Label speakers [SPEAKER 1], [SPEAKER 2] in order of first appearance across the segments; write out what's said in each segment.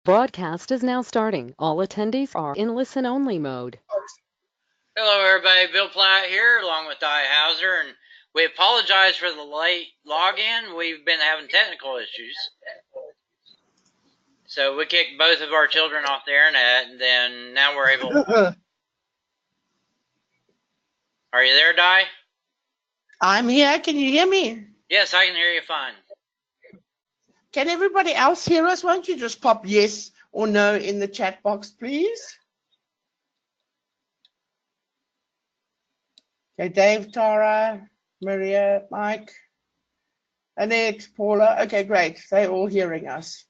[SPEAKER 1] Broadcast is now starting. All attendees are in listen-only mode.
[SPEAKER 2] Hello, everybody. Bill Platt here, along with Di Hauser, and we apologize for the late login. We've been having technical issues. So we kicked both of our children off the internet, and then now we're able. Are you there, Di?
[SPEAKER 3] I'm here. Can you hear me?
[SPEAKER 2] Yes, I can hear you fine.
[SPEAKER 3] Can everybody else hear us? Won't you just pop yes or no in the chat box, please? Okay, Dave, Tara, Maria, Mike, Annette, Paula. Okay, great. They're all hearing us.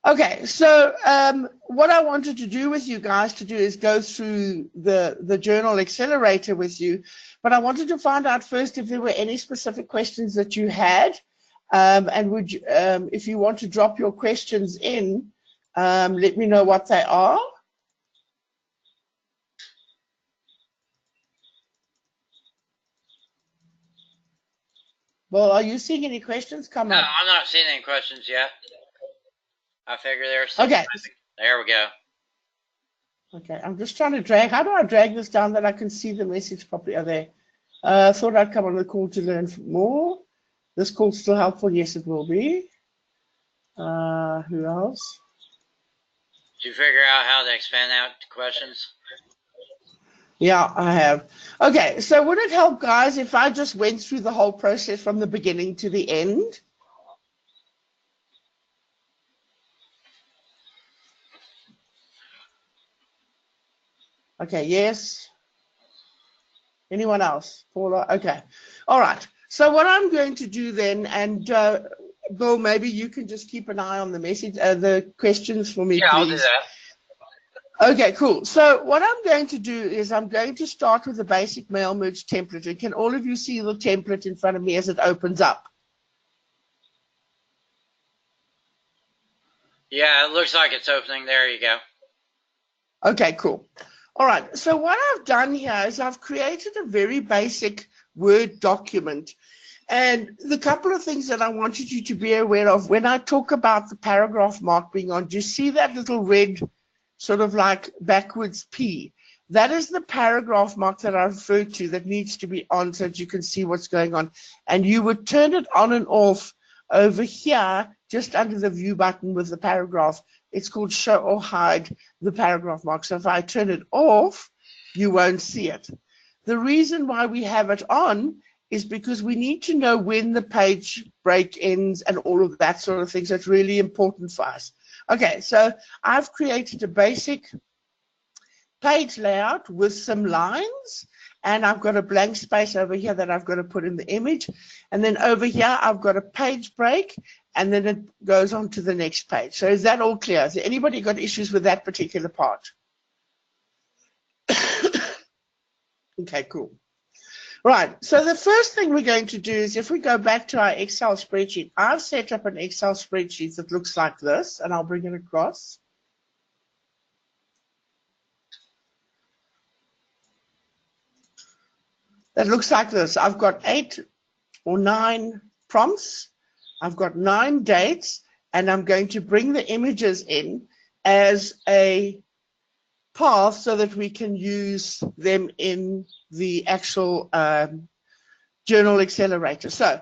[SPEAKER 3] Okay, so what I wanted to do with you guys is go through the journal accelerator with you, but I wanted to find out first if there were any specific questions that you had, and would you, if you want to drop your questions in, let me know what they are. Well, are you seeing any questions come up?
[SPEAKER 2] No, I'm not seeing any questions yet. I figure there's some.
[SPEAKER 3] Okay.
[SPEAKER 2] There we go.
[SPEAKER 3] Okay, I'm just trying to drag. How do I drag this down that I can see the message properly? Are there? Thought I'd come on the call to learn more. This call's still helpful. Yes, it will be. Who else?
[SPEAKER 2] Did you figure out how to expand out questions?
[SPEAKER 3] Yeah, I have. Okay, so would it help, guys, if I just went through the whole process from the beginning to the end? Okay, yes. Anyone else? Paula? Okay. All right. So what I'm going to do then, and Bill, maybe you can just keep an eye on the message, the questions for me,
[SPEAKER 2] yeah,
[SPEAKER 3] please.
[SPEAKER 2] I'll do that.
[SPEAKER 3] Okay, cool. So what I'm going to do is I'm going to start with the basic mail merge template. And can all of you see the template in front of me as it opens up?
[SPEAKER 2] Yeah, it looks like it's opening. There you go.
[SPEAKER 3] Okay, cool. All right. So what I've done here is I've created a very basic Word document. And the couple of things that I wanted you to be aware of when I talk about the paragraph mark being on, do you see that little red sort of like backwards P? That is the paragraph mark that I referred to that needs to be on so that you can see what's going on. And you would turn it on and off over here, just under the view button with the paragraph. It's called show or hide the paragraph mark. So if I turn it off, you won't see it. The reason why we have it on is because we need to know when the page break ends and all of that sort of thing. So it's really important for us. Okay, so I've created a basic page layout with some lines, and I've got a blank space over here that I've got to put in the image. And then over here, I've got a page break, and then it goes on to the next page. So is that all clear? Has anybody got issues with that particular part? Okay, cool. Right, so the first thing we're going to do is if we go back to our Excel spreadsheet, I've set up an Excel spreadsheet that looks like this, and I'll bring it across. That looks like this. I've got 8 or 9 prompts. I've got 9 dates, and I'm going to bring the images in as a path so that we can use them in the actual journal accelerator. So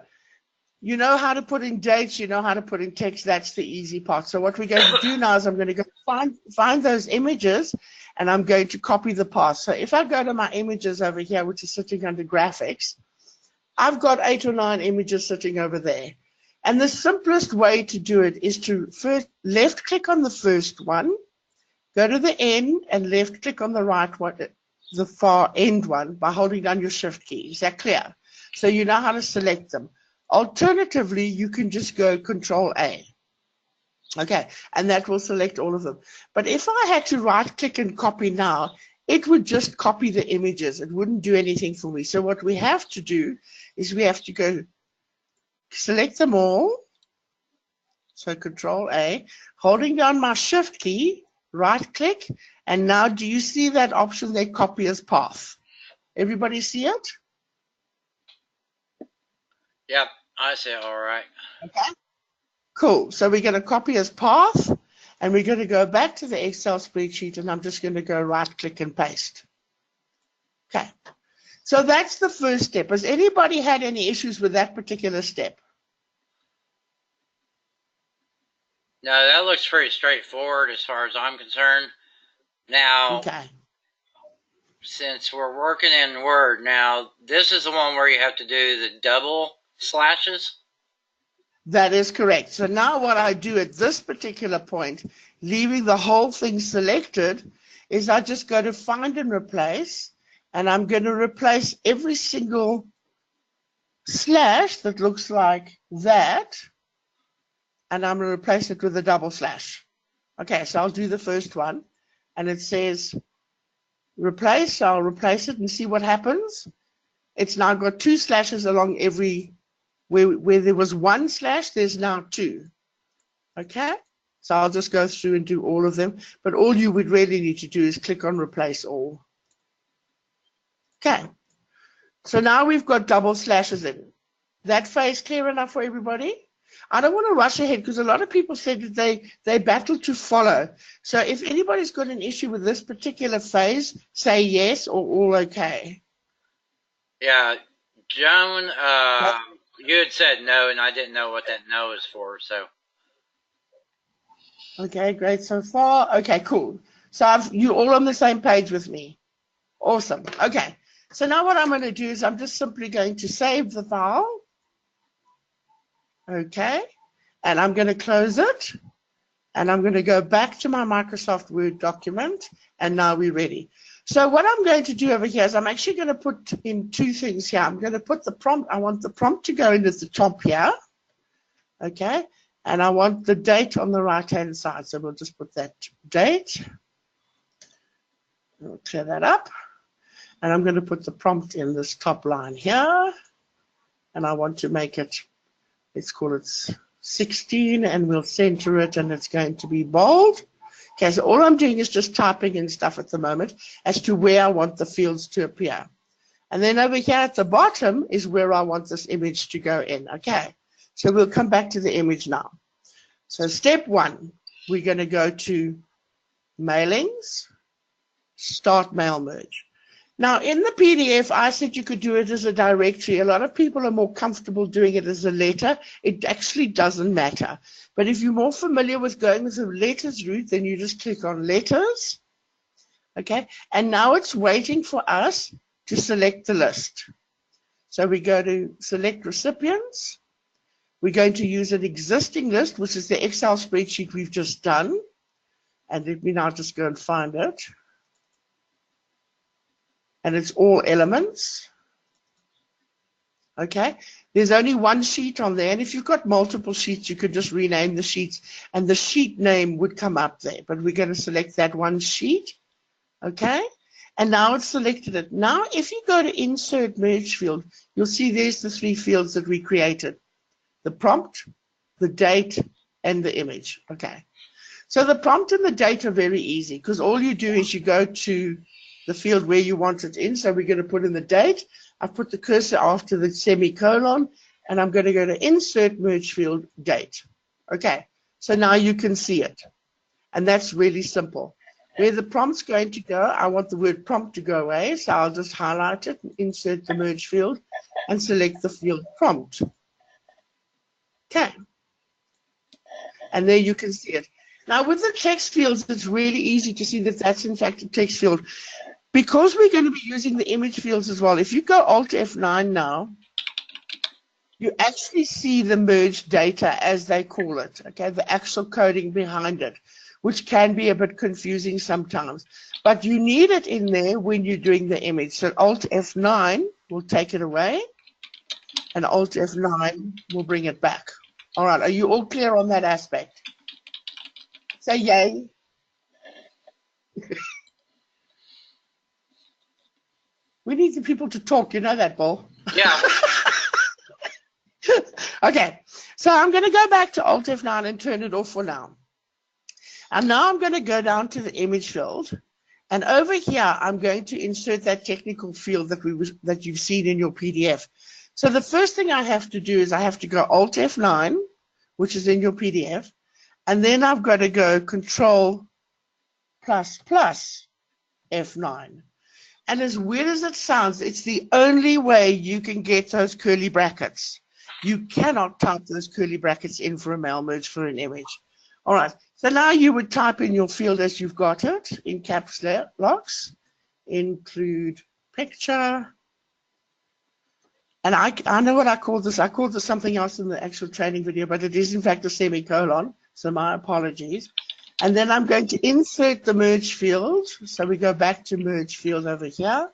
[SPEAKER 3] you know how to put in dates, you know how to put in text. That's the easy part. So what we're going to do now is I'm going to go find those images, and I'm going to copy the path. So if I go to my images over here, which is sitting under graphics, I've got 8 or 9 images sitting over there. And the simplest way to do it is to first left click on the first one, go to the end, and left click on the right one, the far end one, by holding down your shift key. Is that clear? So you know how to select them. Alternatively, you can just go Control A. Okay, and that will select all of them. But if I had to right click and copy now, it would just copy the images. It wouldn't do anything for me. So what we have to do is we have to go select them all. So Control A, holding down my shift key, right click, and now do you see that option there, copy as path? Everybody see it?
[SPEAKER 2] Yep, I see it all right.
[SPEAKER 3] Okay. Cool. So we're going to copy as path, and we're going to go back to the Excel spreadsheet, and I'm just going to go right click and paste. Okay. So that's the first step. Has anybody had any issues with that particular step?
[SPEAKER 2] No, that looks pretty straightforward as far as I'm concerned. Now,
[SPEAKER 3] Okay.
[SPEAKER 2] since we're working in Word, now this is the one where you have to do the double slashes.
[SPEAKER 3] That is correct. So now what I do at this particular point, leaving the whole thing selected, is I just go to find and replace, and I'm going to replace every single slash that looks like that, and I'm going to replace it with a double slash. Okay, so I'll do the first one, and it says replace, so I'll replace it and see what happens. It's now got 2 slashes along every, where there was 1 slash, there's now 2. Okay, so I'll just go through and do all of them, but all you would really need to do is click on replace all. Okay, so now we've got double slashes in. That phase clear enough for everybody? I don't want to rush ahead because a lot of people said that they battle to follow. So if anybody's got an issue with this particular phase, say yes or all okay.
[SPEAKER 2] Yeah, Joan, you had said no, and I didn't know what that no is for, so.
[SPEAKER 3] Okay, great so far. Okay, cool. So you're all on the same page with me. Awesome. Okay, so now what I'm going to do is I'm just simply going to save the file. Okay, and I'm going to close it, and I'm going to go back to my Microsoft Word document, and now we're ready. So what I'm going to do over here is I'm actually going to put in 2 things here. I'm going to put the prompt. I want the prompt to go in at the top here. Okay, and I want the date on the right-hand side. So we'll just put that date. We'll clear that up. And I'm going to put the prompt in this top line here. And I want to make it, let's call it 16, and we'll center it, and it's going to be bold. Okay, so all I'm doing is just typing in stuff at the moment as to where I want the fields to appear. And then over here at the bottom is where I want this image to go in. Okay, so we'll come back to the image now. So step 1, we're going to go to mailings, start mail merge. Now, in the PDF, I said you could do it as a directory. A lot of people are more comfortable doing it as a letter. It actually doesn't matter. But if you're more familiar with going with the letters route, then you just click on letters. Okay, and now it's waiting for us to select the list. So we go to select recipients. We're going to use an existing list, which is the Excel spreadsheet we've just done. And let me now just go and find it. And it's all elements. Okay, there's only 1 sheet on there, and if you've got multiple sheets, you could just rename the sheets, and the sheet name would come up there. But we're going to select that 1 sheet. Okay, and now it's selected it. Now, if you go to Insert Merge Field, you'll see there's the 3 fields that we created: the prompt, the date, and the image. Okay, so the prompt and the date are very easy because all you do is you go to the field where you want it in. So we're going to put in the date. I've put the cursor after the semicolon, and I'm going to go to Insert Merge Field, Date. Okay, so now you can see it. And that's really simple. Where the prompt's going to go, I want the word prompt to go away, so I'll just highlight it, insert the merge field, and select the field prompt. Okay. And there you can see it. Now with the text fields, it's really easy to see that that's in fact a text field. Because we're going to be using the image fields as well, if you go Alt F9 now, you actually see the merged data as they call it, okay, the actual coding behind it, which can be a bit confusing sometimes. But you need it in there when you're doing the image. So Alt F9 will take it away, and Alt F9 will bring it back. All right, are you all clear on that aspect? Say yay. We need the people to talk, you know that, Paul?
[SPEAKER 2] Yeah.
[SPEAKER 3] Okay, so I'm going to go back to Alt F9 and turn it off for now. And now I'm going to go down to the image field. And over here, I'm going to insert that technical field that you've seen in your PDF. So the first thing I have to do is I have to go Alt F9, which is in your PDF. And then I've got to go Control plus plus F9. And as weird as it sounds, it's the only way you can get those curly brackets. You cannot type those curly brackets in for a mail merge for an image. All right, so now you would type in your field as you've got it in caps locks, include picture. And I know what I called this. I called this something else in the actual training video, but it is in fact a semicolon, so my apologies. And then I'm going to insert the merge field. So we go back to merge field over here,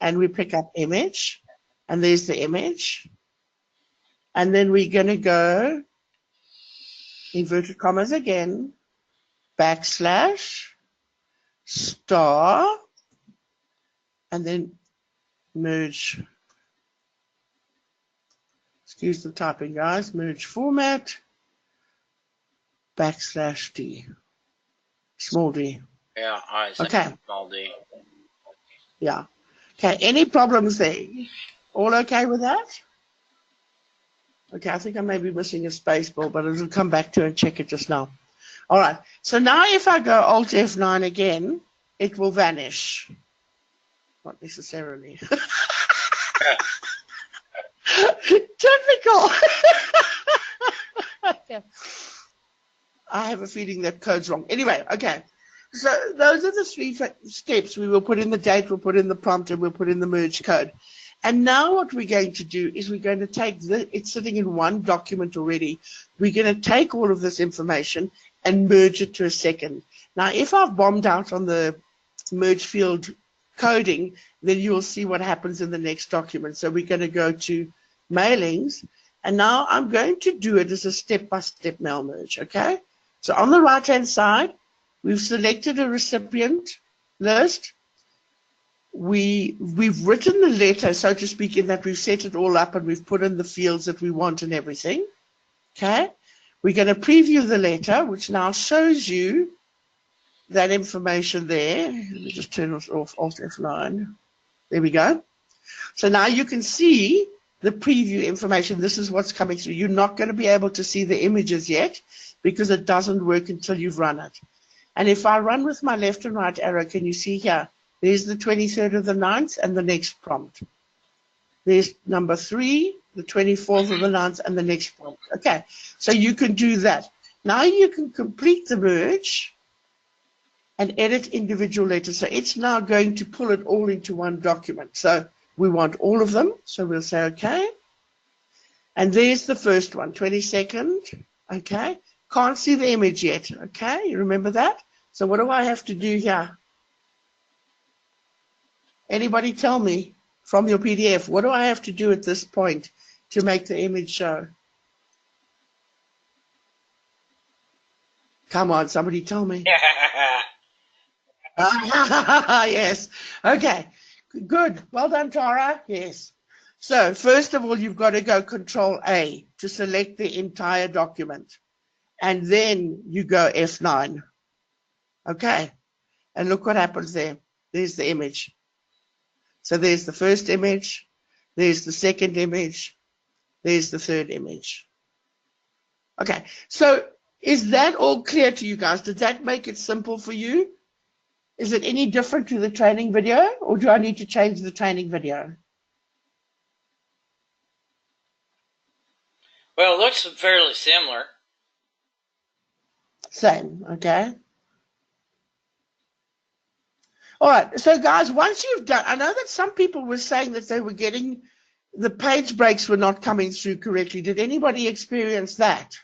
[SPEAKER 3] and we pick up image, and there's the image. And then we're going to go inverted commas again, backslash, star, and then merge. Excuse the typing, guys. Merge format, backslash D, small d.
[SPEAKER 2] Yeah, I said
[SPEAKER 3] Okay.
[SPEAKER 2] small d.
[SPEAKER 3] Yeah. Okay, any problems there? All okay with that? Okay, I think I may be missing a space ball, but it'll come back to and check it just now. All right, so now if I go Alt F9 again, it will vanish. Not necessarily. Typical. Okay. I have a feeling that code's wrong. Anyway, okay. So those are the three steps. We will put in the date, we'll put in the prompt, and we'll put in the merge code. And now what we're going to do is we're going to take it's sitting in one document already. We're going to take all of this information and merge it to a second. Now, if I've bombed out on the merge field coding, then you'll see what happens in the next document. So we're going to go to mailings, and now I'm going to do it as a step-by-step mail merge, okay? So on the right-hand side, we've selected a recipient list. We've written the letter, so to speak, in that we've set it all up and we've put in the fields that we want and everything. Okay, we're going to preview the letter, which now shows you that information there. Let me just turn it off, Alt F9. There we go. So now you can see the preview information. This is what's coming through. You're not going to be able to see the images yet because it doesn't work until you've run it. And if I run with my left and right arrow, can you see here? There's the 23rd of the 9th and the next prompt. There's number 3, the 24th of the 9th, and the next prompt. Okay, so you can do that. Now you can complete the merge and edit individual letters. So it's now going to pull it all into one document. So we want all of them. So we'll say okay. And there's the first one, 22nd. Okay, can't see the image yet. Okay, you remember that? So what do I have to do here? Anybody tell me from your PDF, what do I have to do at this point to make the image show? Come on, somebody tell me. Yes. Okay. Good. Well done, Tara. Yes. So first of all, you've got to go Control A to select the entire document. And then you go F9. Okay. And look what happens there. There's the image. So there's the first image, there's the second image, there's the third image. Okay, so is that all clear to you guys? Did that make it simple for you? Is it any different to the training video, or do I need to change the training video?
[SPEAKER 2] Well, it looks fairly similar.
[SPEAKER 3] Same, okay. All right, so guys, once you've done, I know that some people were saying that they were getting, the page breaks were not coming through correctly. Did anybody experience that?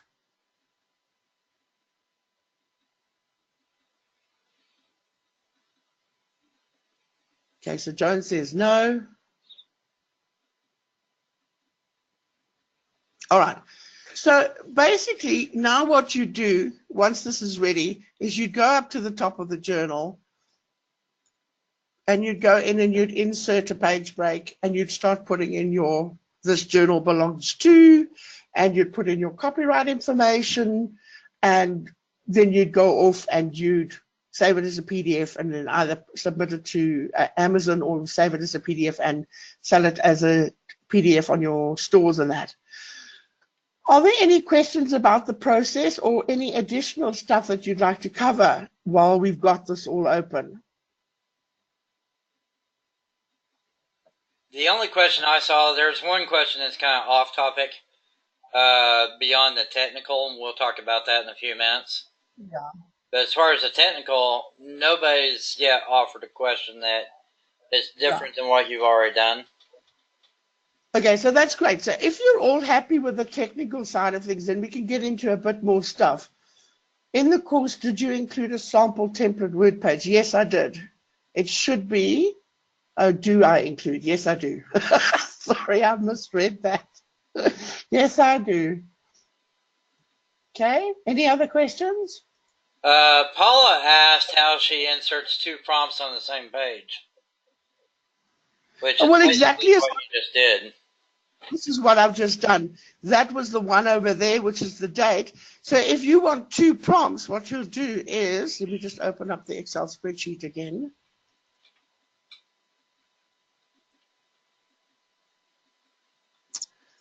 [SPEAKER 3] Okay, so Joan says no. All right, so basically now what you do, once this is ready, is you go up to the top of the journal and you'd go in and you'd insert a page break and you'd start putting in your, this journal belongs to, and you'd put in your copyright information, and then you'd go off and you'd save it as a PDF and then either submit it to Amazon or save it as a PDF and sell it as a PDF on your stores and that. Are there any questions about the process or any additional stuff that you'd like to cover while we've got this all open?
[SPEAKER 2] The only question I saw, there's one question that's kind of off topic, beyond the technical, and we'll talk about that in a few minutes.
[SPEAKER 3] Yeah.
[SPEAKER 2] But as far as the technical, nobody's yet offered a question that is different than what you've already done.
[SPEAKER 3] Okay, so that's great. So if you're all happy with the technical side of things, then we can get into a bit more stuff. In the course, did you include a sample template word page? Yes, I did. It should be. Oh, do I include? Yes, I do. Sorry, I misread that. Yes, I do. Okay, any other questions?
[SPEAKER 2] Paula asked how she inserts 2 prompts on the same page, which is
[SPEAKER 3] Well,
[SPEAKER 2] basically
[SPEAKER 3] exactly as
[SPEAKER 2] what you just did.
[SPEAKER 3] this is what I've just done. That was the one over there, which is the date. So if you want 2 prompts, what you'll do is, let me just open up the Excel spreadsheet again.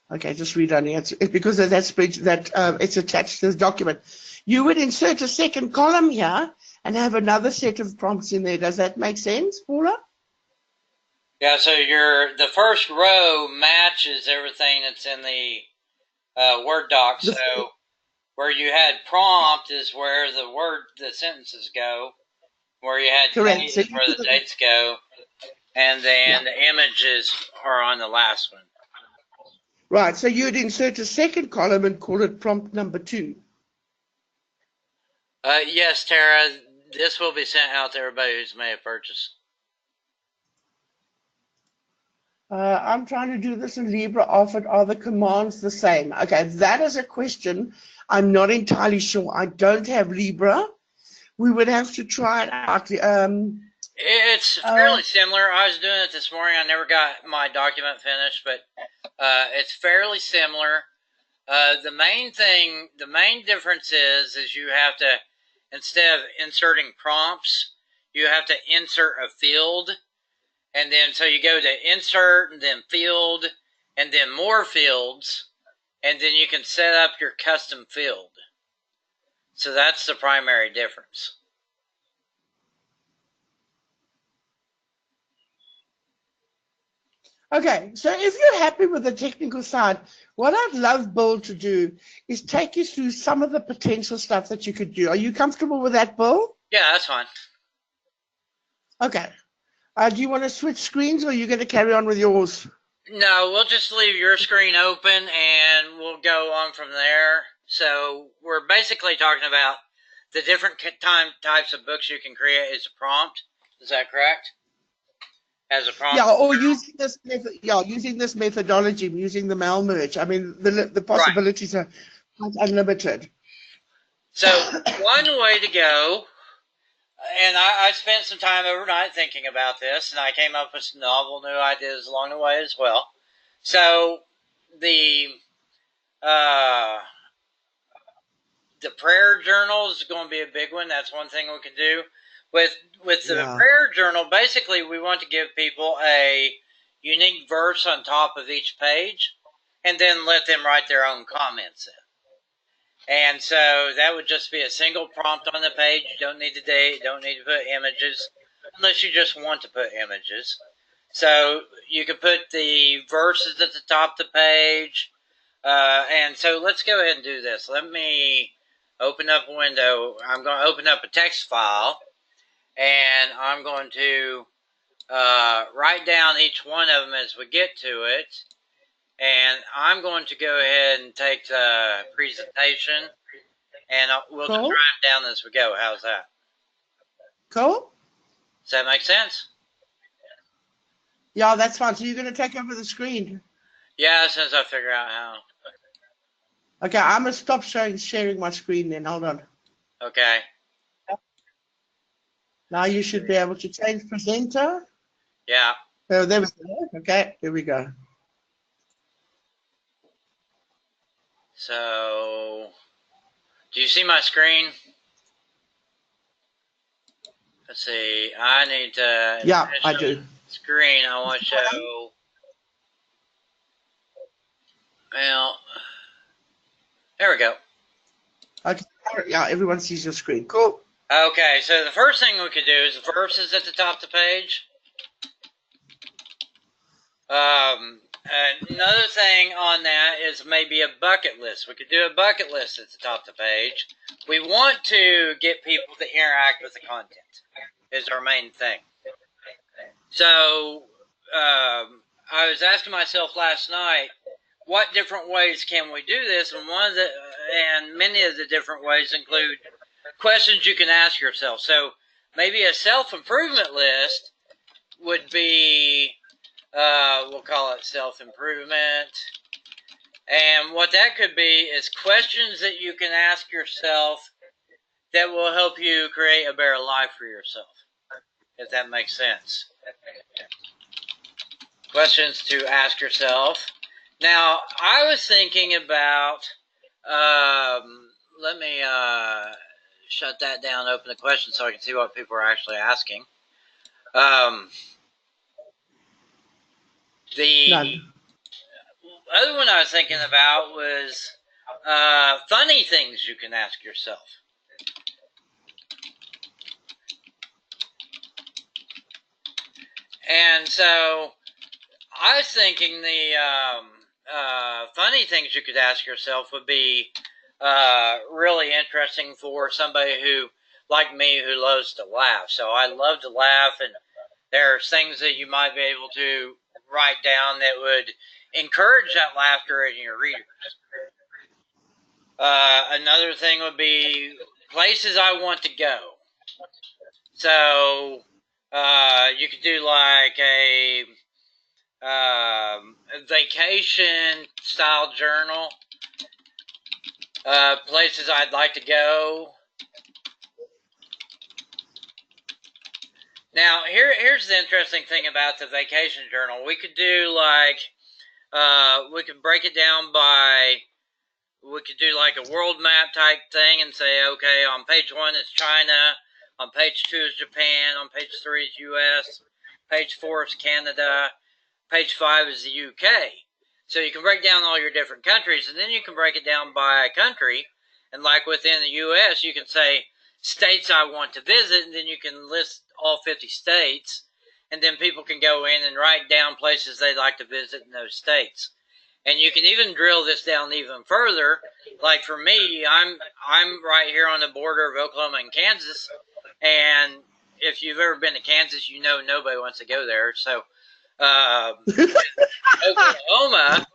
[SPEAKER 3] Okay, just read on it. It's because of that spreadsheet that it's attached to this document. You would insert a second column here and have another set of prompts in there. Does that make sense, Paula?
[SPEAKER 2] Yeah, so the first row matches everything that's in the Word doc. So where you had prompt is where the sentences go. Where you had
[SPEAKER 3] correct.
[SPEAKER 2] date is where the dates go. And then the images are on the last one.
[SPEAKER 3] Right, so you'd insert a second column and call it prompt number 2.
[SPEAKER 2] Yes, Tara, this will be sent out to everybody who's made a purchase.
[SPEAKER 3] I'm trying to do this in LibreOffice. Are the commands the same? Okay, that is a question. I'm not entirely sure. I don't have Libra. We would have to try it out.
[SPEAKER 2] It's fairly similar. I was doing it this morning. I never got my document finished, but it's fairly similar. The main difference is you have to, instead of inserting prompts, you have to insert a field. And then, so you go to insert and then field and then more fields. And then you can set up your custom field. So that's the primary difference.
[SPEAKER 3] Okay, so if you're happy with the technical side, what I'd love Bill to do is take you through some of the potential stuff that you could do. Are you comfortable with that, Bill?
[SPEAKER 2] Yeah, that's fine.
[SPEAKER 3] Okay. Do you want to switch screens or are you going to carry on with yours?
[SPEAKER 2] No, we'll just leave your screen open and we'll go on from there. So we're basically talking about the different types of books you can create as a prompt. Is that correct? As a prompt?
[SPEAKER 3] Yeah, or using this method, using this methodology, using the mail merge. I mean, the possibilities are quite unlimited.
[SPEAKER 2] So one way to go, and I spent some time overnight thinking about this, and I came up with some novel new ideas along the way as well. So the prayer journal is going to be a big one. That's one thing we can do. With the prayer journal, basically we want to give people a unique verse on top of each page and then let them write their own comments in. And so that would just be a single prompt on the page. You don't need the date, don't need to put images, unless you just want to put images. So you can put the verses at the top of the page. And so let's go ahead and do this. Let me open up a window. I'm going to open up a text file. And I'm going to write down each one of them as we get to it. And I'm going to go ahead and take the presentation, and we'll just write them down as we go. How's that?
[SPEAKER 3] Cool.
[SPEAKER 2] Does that make sense?
[SPEAKER 3] Yeah, that's fine. So you're going to take over the screen?
[SPEAKER 2] Yeah, as soon as I figure out how.
[SPEAKER 3] Okay, I'm going to stop sharing my screen then. Hold on.
[SPEAKER 2] Okay.
[SPEAKER 3] Now you should be able to change presenter.
[SPEAKER 2] Yeah.
[SPEAKER 3] Oh, there we go. Okay, here we go.
[SPEAKER 2] So, do you see my screen? Let's see. I need to.
[SPEAKER 3] Yeah, I do.
[SPEAKER 2] Screen. I want to show. Well, There we go.
[SPEAKER 3] Okay. Yeah, everyone sees your screen. Cool.
[SPEAKER 2] Okay, so the first thing we could do is the verse is at the top of the page. Another thing on that is maybe a bucket list. We could do a bucket list at the top of the page. We want to get people to interact with the content is our main thing. So I was asking myself last night, what different ways can we do this? And many of the different ways include questions you can ask yourself. So maybe a self-improvement list would be, we'll call it self-improvement. And what that could be is questions that you can ask yourself that will help you create a better life for yourself, if that makes sense. Questions to ask yourself. Now, I was thinking about, let me shut that down, open the question so I can see what people are actually asking. The other one I was thinking about was funny things you can ask yourself. And so I was thinking the funny things you could ask yourself would be really interesting for somebody who, like me, who loves to laugh. So I love to laugh, and there's things that you might be able to write down that would encourage that laughter in your readers. Another thing would be places I want to go. So you could do like a vacation style journal. Places I'd like to go. Now, here's the interesting thing about the vacation journal. We could do like, we could break it down by, we could do like a world map type thing and say, okay, on page 1 is China, on page 2 is Japan, on page 3 is US, page 4 is Canada, page 5 is the UK. So you can break down all your different countries, and then you can break it down by country. And like within the US, you can say states I want to visit, and then you can list all 50 states. And then people can go in and write down places they'd like to visit in those states. And you can even drill this down even further. Like for me, I'm right here on the border of Oklahoma and Kansas. And if you've ever been to Kansas, you know nobody wants to go there. So Oklahoma,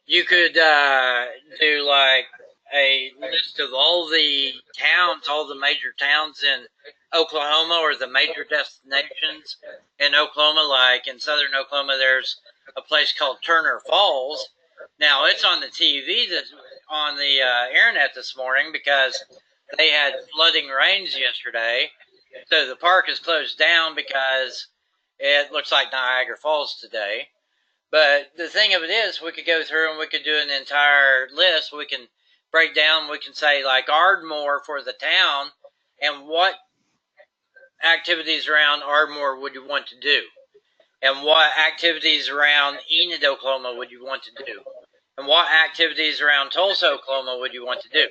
[SPEAKER 2] you could do like a list of all the towns, all the major towns in Oklahoma, or the major destinations in Oklahoma. Like in southern Oklahoma, there's a place called Turner Falls. Now it's on the TV, on the internet this morning, because they had flooding rains yesterday. So the park is closed down because it looks like Niagara Falls today. But the thing of it is, we could go through and we could do an entire list. We can break down, we can say like Ardmore for the town, and what activities around Ardmore would you want to do? And what activities around Enid, Oklahoma would you want to do? And what activities around Tulsa, Oklahoma would you want to do?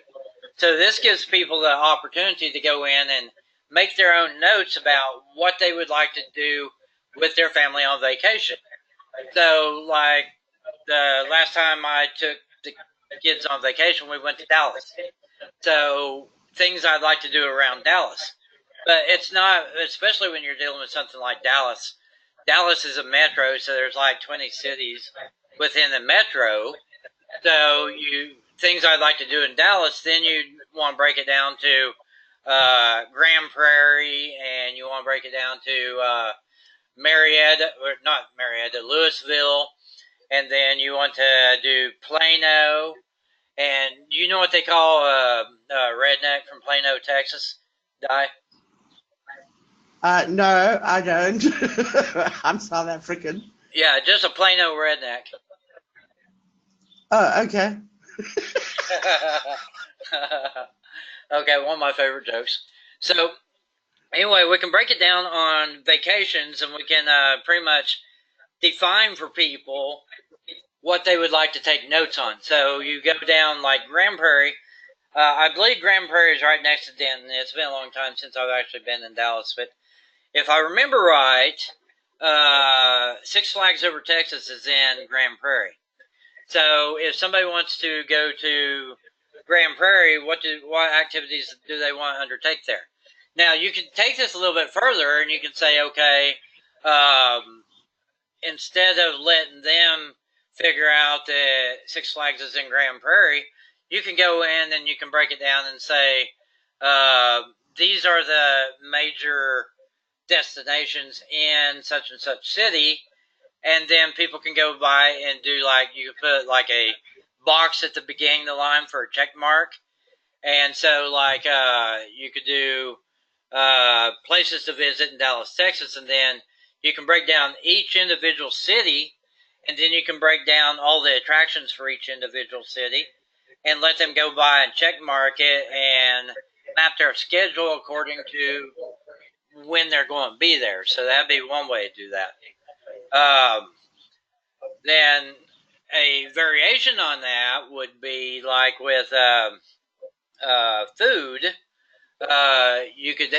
[SPEAKER 2] So this gives people the opportunity to go in and make their own notes about what they would like to do with their family on vacation. So, like the last time I took the kids on vacation, we went to Dallas. So, things I'd like to do around Dallas. But it's not, especially when you're dealing with something like Dallas. Dallas is a metro, so there's like 20 cities within the metro. So, things I'd like to do in Dallas, then you want to break it down to Grand Prairie, and you want to break it down to Marietta, or not Marietta, Louisville, and then you want to do Plano, and you know what they call a redneck from Plano, Texas? Di?
[SPEAKER 3] No, I don't. I'm South African.
[SPEAKER 2] Yeah, just a Plano redneck.
[SPEAKER 3] Oh, okay.
[SPEAKER 2] Okay, one of my favorite jokes. So, anyway, we can break it down on vacations, and we can pretty much define for people what they would like to take notes on. So you go down like Grand Prairie. I believe Grand Prairie is right next to Denton. It's been a long time since I've actually been in Dallas, but if I remember right, Six Flags Over Texas is in Grand Prairie. So if somebody wants to go to Grand Prairie, what activities do they want to undertake there? Now you can take this a little bit further, and you can say, okay, instead of letting them figure out that Six Flags is in Grand Prairie, you can go in and you can break it down and say, these are the major destinations in such and such city, and then people can go by and do like, you can put like a box at the beginning of the line for a check mark. And so like you could do places to visit in Dallas, Texas, and then you can break down each individual city, and then you can break down all the attractions for each individual city and let them go by and check mark it and map their schedule according to when they're going to be there. So that'd be one way to do that. Then a variation on that would be like with food. You could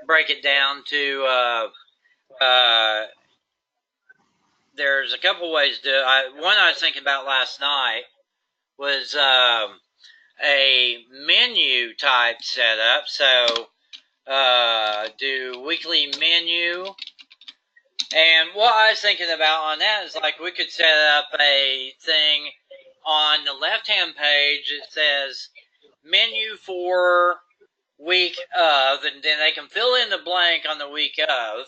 [SPEAKER 2] break it down to there's a couple ways to do it. One I was thinking about last night was a menu type setup. So do weekly menu. And what I was thinking about on that is like we could set up a thing on the left-hand page. It says menu for week of, and then they can fill in the blank on the week of.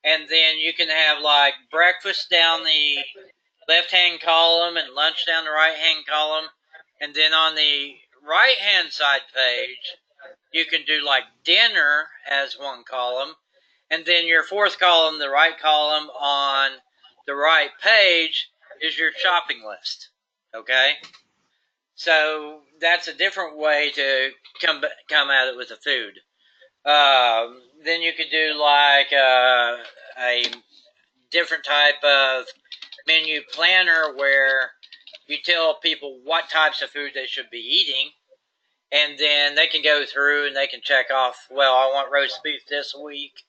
[SPEAKER 2] And then you can have like breakfast down the left-hand column and lunch down the right-hand column. And then on the right-hand side page, you can do like dinner as one column. And then your fourth column, the right column on the right page, is your shopping list. Okay? So that's a different way to come at it with the food. Then you could do like a different type of menu planner where you tell people what types of food they should be eating, and then they can go through and they can check off, well, I want roast beef this week,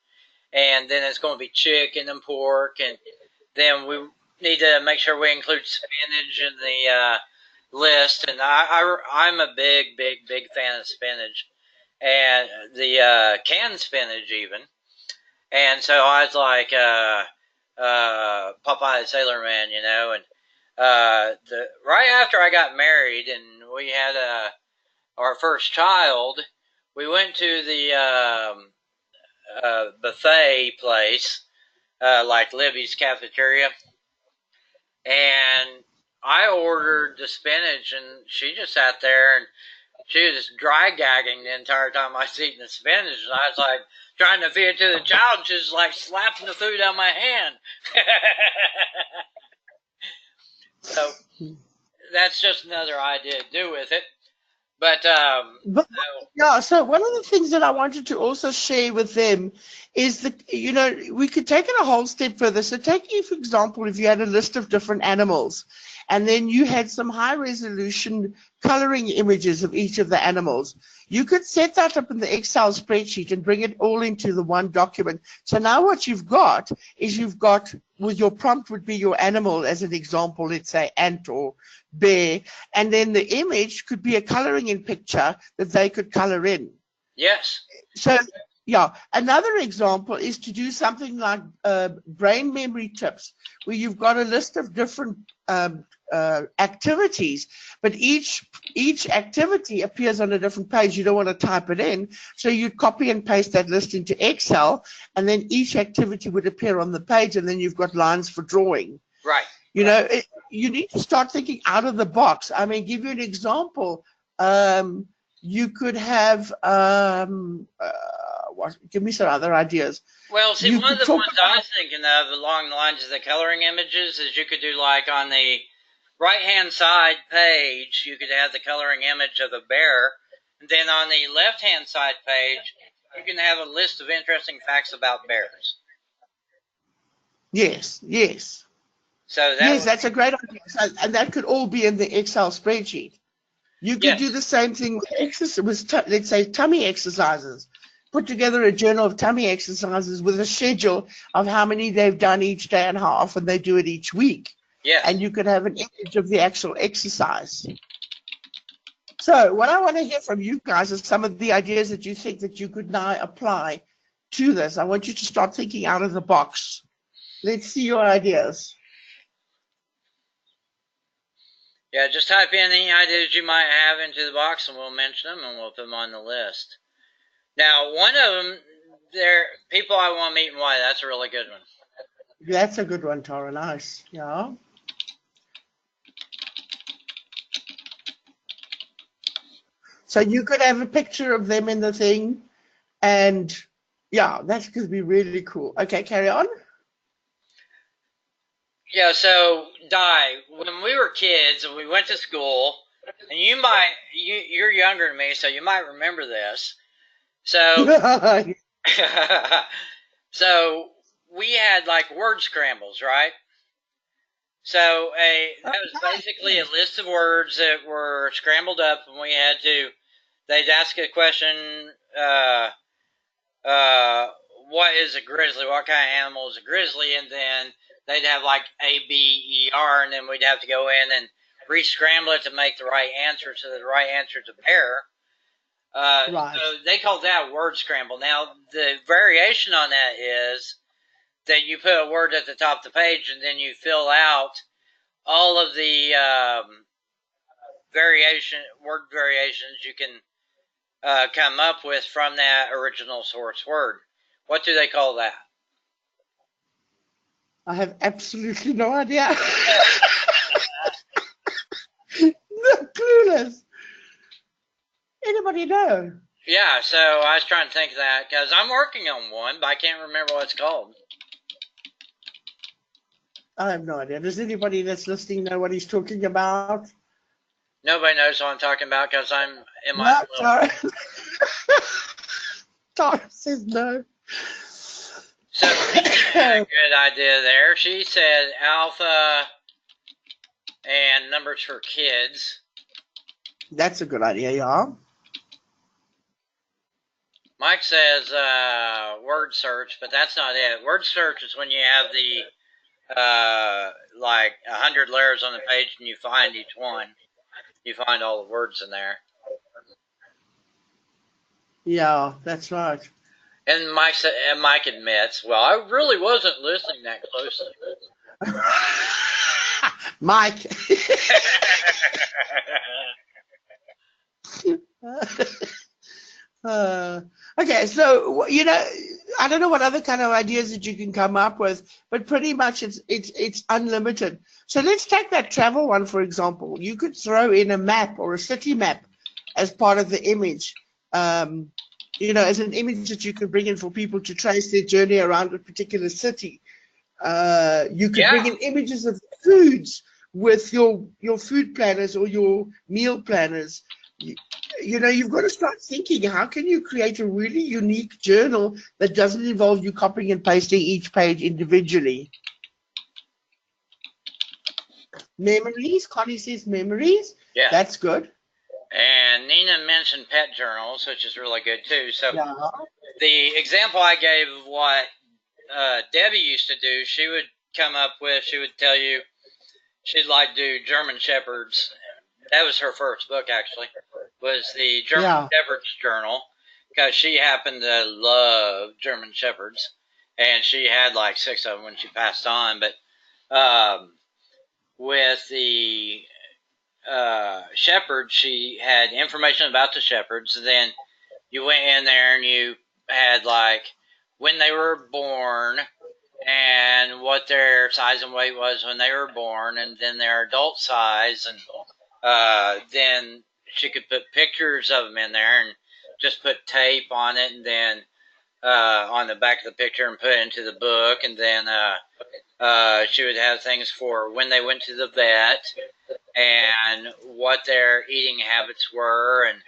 [SPEAKER 2] and then it's going to be chicken and pork, and then we need to make sure we include spinach in the list. And I'm a big fan of spinach, and the canned spinach even. And so I was like Popeye the Sailor Man, you know. And right after I got married and we had our first child, we went to the buffet place, like Libby's Cafeteria, and I ordered the spinach, and she just sat there and she was just dry gagging the entire time I was eating the spinach, and I was like trying to feed it to the child, and she was like slapping the food out of my hand. So that's just another idea to do with it. But
[SPEAKER 3] yeah, so one of the things that I wanted to also share with them is that, you know, we could take it a whole step further. So take you, for example, if you had a list of different animals and then you had some high resolution coloring images of each of the animals, you could set that up in the Excel spreadsheet and bring it all into the one document. So now what you've got is with your prompt would be your animal as an example, let's say ant or bear, and then the image could be a coloring in picture that they could color in.
[SPEAKER 2] Yes.
[SPEAKER 3] So yeah, another example is to do something like brain memory tips, where you've got a list of different activities, but each activity appears on a different page. You don't want to type it in, so you copy and paste that list into Excel, and then each activity would appear on the page, and then you've got lines for drawing.
[SPEAKER 2] Right.
[SPEAKER 3] You know, you need to start thinking out of the box. I mean, give you an example. You could have give me some other ideas.
[SPEAKER 2] Well, see, one of the ones I was thinking of along the lines of the coloring images is you could do like on the right-hand side page, you could have the coloring image of a bear, and then on the left-hand side page, you can have a list of interesting facts about bears.
[SPEAKER 3] Yes, yes.
[SPEAKER 2] So that
[SPEAKER 3] Yes,
[SPEAKER 2] would
[SPEAKER 3] that's a great idea. So, and that could all be in the Excel spreadsheet. You could
[SPEAKER 2] yes,
[SPEAKER 3] do the same thing with let's say tummy exercises. Put together a journal of tummy exercises with a schedule of how many they've done each day and how often they do it each week.
[SPEAKER 2] yes.
[SPEAKER 3] And you could have an image of the actual exercise. So what I want to hear from you guys is some of the ideas that you think that you could now apply to this. I want you to start thinking out of the box. Let's see your ideas.
[SPEAKER 2] Yeah, just type in any ideas you might have into the box and we'll mention them and we'll put them on the list. Now, one of them, there, people I want to meet and why, that's a really good one.
[SPEAKER 3] That's a good one, Tara. Nice. Yeah. So you could have a picture of them in the thing, and yeah, that could be really cool. Okay, carry on.
[SPEAKER 2] Yeah, so, Di, when we were kids and we went to school, and you're younger than me, so you might remember this. So, so we had like word scrambles, right? So that was basically a list of words that were scrambled up, and they'd ask a question, what is a grizzly? What kind of animal is a grizzly? And then they'd have like A, B, E, R, and then we'd have to go in and re-scramble it to make the right answer, so the right answer is a pair.
[SPEAKER 3] Right.
[SPEAKER 2] So they call that word scramble. Now, the variation on that is that you put a word at the top of the page, and then you fill out all of the word variations you can come up with from that original source word. What do they call that?
[SPEAKER 3] I have absolutely no idea. No, clueless. Anybody know?
[SPEAKER 2] Yeah, so I was trying to think of that because I'm working on one, but I can't remember what it's called.
[SPEAKER 3] I have no idea. Does anybody that's listening know what he's talking about?
[SPEAKER 2] Nobody knows what I'm talking about because I'm in my
[SPEAKER 3] No,
[SPEAKER 2] little.
[SPEAKER 3] Tara. Tara says no.
[SPEAKER 2] So Nina had a good idea there. She said alpha and numbers for kids.
[SPEAKER 3] That's a good idea, yeah.
[SPEAKER 2] Mike says word search, but that's not it. Word search is when you have the like 100 layers on the page and you find each one. You find all the words in there.
[SPEAKER 3] Yeah, that's right.
[SPEAKER 2] And Mike admits, well, I really wasn't listening that closely.
[SPEAKER 3] Mike. Okay, so I don't know what other kind of ideas that you can come up with, but pretty much it's unlimited. So let's take that travel one for example. You could throw in a map or a city map as part of the image. As an image that you could bring in for people to trace their journey around a particular city. You could bring in images of foods with your food planners or your meal planners. You've got to start thinking, how can you create a really unique journal that doesn't involve you copying and pasting each page individually? Memories, Connie says memories. Yeah. That's good.
[SPEAKER 2] And Nina mentioned pet journals, which is really good too. So the example I gave of what Debbie used to do, she would tell you she'd like to do German Shepherds. That was her first book, actually, was the German Shepherds Journal, because she happened to love German Shepherds, and she had like 6 of them when she passed on. But with the shepherds, she had information about the shepherds, and then you went in there and you had like when they were born and what their size and weight was when they were born, and then their adult size, and then she could put pictures of them in there and just put tape on it, and then on the back of the picture and put it into the book, and then she would have things for when they went to the vet and what their eating habits were, and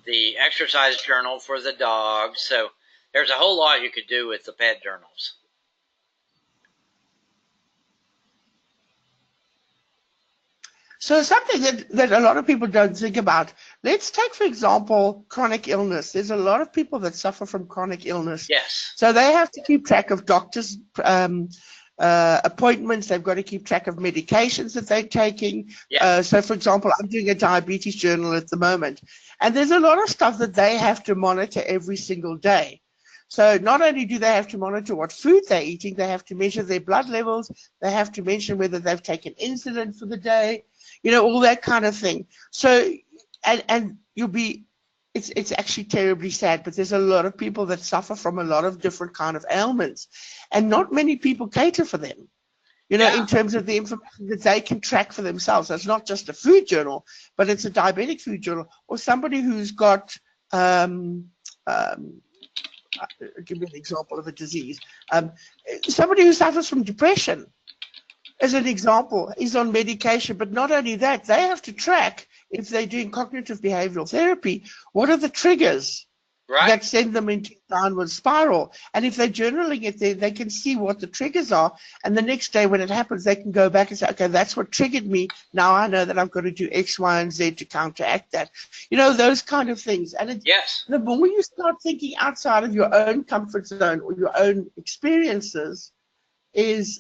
[SPEAKER 2] the exercise journal for the dogs. So there's a whole lot you could do with the pet journals.
[SPEAKER 3] So something that a lot of people don't think about. Let's take, for example, chronic illness. There's a lot of people that suffer from chronic illness.
[SPEAKER 2] Yes.
[SPEAKER 3] So they have to keep track of doctors' appointments. They've got to keep track of medications that they're taking.
[SPEAKER 2] Yeah.
[SPEAKER 3] So, for example, I'm doing a diabetes journal at the moment, and there's a lot of stuff that they have to monitor every single day. So not only do they have to monitor what food they're eating, they have to measure their blood levels. They have to mention whether they've taken insulin for the day, all that kind of thing. So, and you'll be, it's actually terribly sad, but there's a lot of people that suffer from a lot of different kind of ailments, and not many people cater for them. In terms of the information that they can track for themselves. So it's not just a food journal, but it's a diabetic food journal, or somebody who's got give me an example of a disease. Somebody who suffers from depression, as an example, is on medication. But not only that, they have to track, if they're doing cognitive behavioral therapy, what are the triggers that send them into a downward spiral. And if they're journaling it, they can see what the triggers are. And the next day when it happens, they can go back and say, okay, that's what triggered me. Now I know that I've got to do X, Y, and Z to counteract that. Those kind of things. And the more you start thinking outside of your own comfort zone or your own experiences means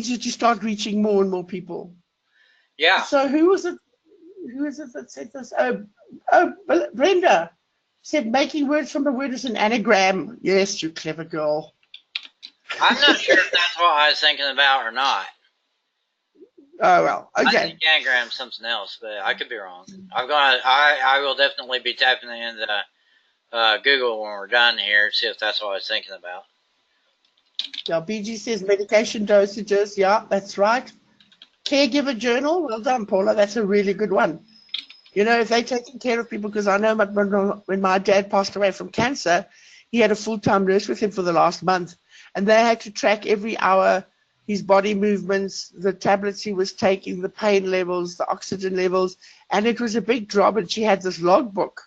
[SPEAKER 3] that you start reaching more and more people.
[SPEAKER 2] Yeah.
[SPEAKER 3] So who is it that said this? Brenda said making words from a word is an anagram. Yes, you clever girl.
[SPEAKER 2] I'm not sure if that's what I was thinking about or not.
[SPEAKER 3] Oh well, okay.
[SPEAKER 2] I think anagram's something else, but I could be wrong. I will definitely be typing it into Google when we're done here to see if that's what I was thinking about.
[SPEAKER 3] Yeah, BG says medication dosages. Yeah, that's right. Caregiver journal. Well done, Paula. That's a really good one. If they're taking care of people, because I know when my dad passed away from cancer, he had a full-time nurse with him for the last month, and they had to track every hour his body movements, the tablets he was taking, the pain levels, the oxygen levels, and it was a big job, and she had this logbook.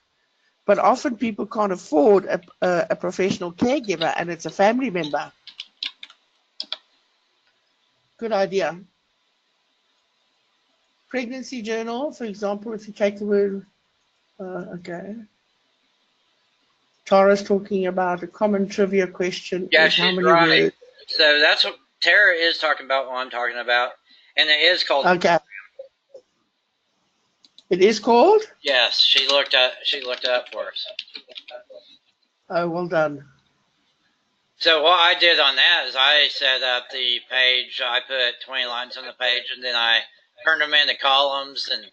[SPEAKER 3] But often people can't afford a professional caregiver, and it's a family member. Good idea. Pregnancy journal, for example, if you take the word, okay. Tara's talking about a common trivia question.
[SPEAKER 2] Yeah, she's right. Words? So that's what Tara is talking about, what I'm talking about. And it is called.
[SPEAKER 3] Okay. It is called?
[SPEAKER 2] Yes, she looked up for us.
[SPEAKER 3] Oh, well done.
[SPEAKER 2] So what I did on that is I set up the page. I put 20 lines on the page, and then I turned them into columns and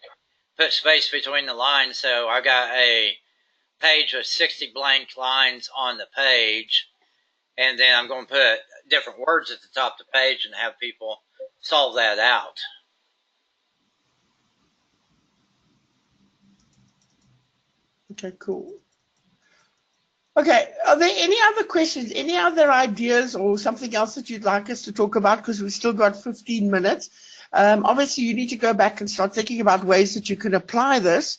[SPEAKER 2] put space between the lines. So I got a page with 60 blank lines on the page, and then I'm going to put different words at the top of the page and have people solve that out.
[SPEAKER 3] Okay, cool. Okay, are there any other questions, any other ideas or something else that you'd like us to talk about? Because we've still got 15 minutes. Obviously, you need to go back and start thinking about ways that you can apply this,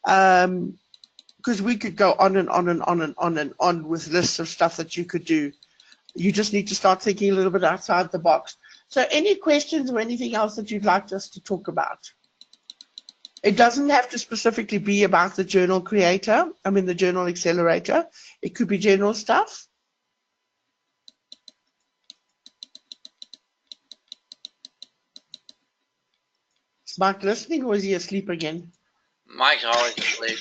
[SPEAKER 3] because we could go on and on and on and on and on with lists of stuff that you could do. You just need to start thinking a little bit outside the box. So any questions or anything else that you'd like us to talk about? It doesn't have to specifically be about the journal creator, the journal accelerator. It could be general stuff. Is Mike listening, or is he asleep again?
[SPEAKER 2] Mike's always asleep.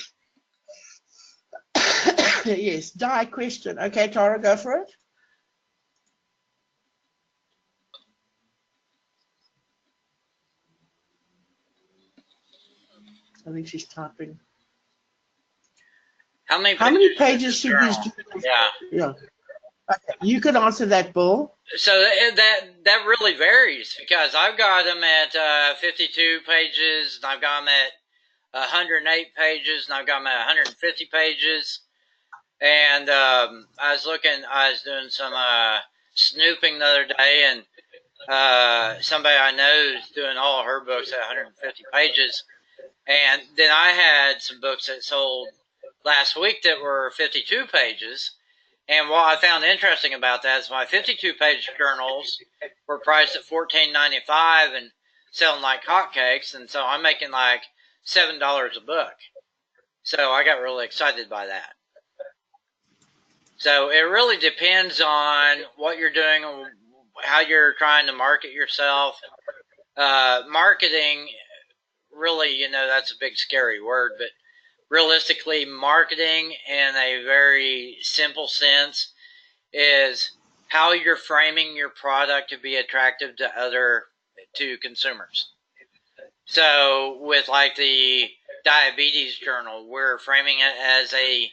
[SPEAKER 3] Yes, die question. Okay, Tara, go for it. I think she's typing.
[SPEAKER 2] How many pages
[SPEAKER 3] should these journals? Yeah. Okay. You could answer that, Bill.
[SPEAKER 2] So that really varies, because I've got them at 52 pages, and I've got them at 108 pages, and I've got them at 150 pages. And I was doing some snooping the other day, and somebody I know is doing all her books at 150 pages. And then I had some books that sold last week that were 52 pages. And what I found interesting about that is my 52-page journals were priced at $14.95 and selling like hotcakes, and so I'm making like $7 a book. So I got really excited by that. So it really depends on what you're doing, how you're trying to market yourself. Marketing, really, that's a big scary word, but realistically, marketing in a very simple sense is how you're framing your product to be attractive to consumers. So with like the diabetes journal, we're framing it as a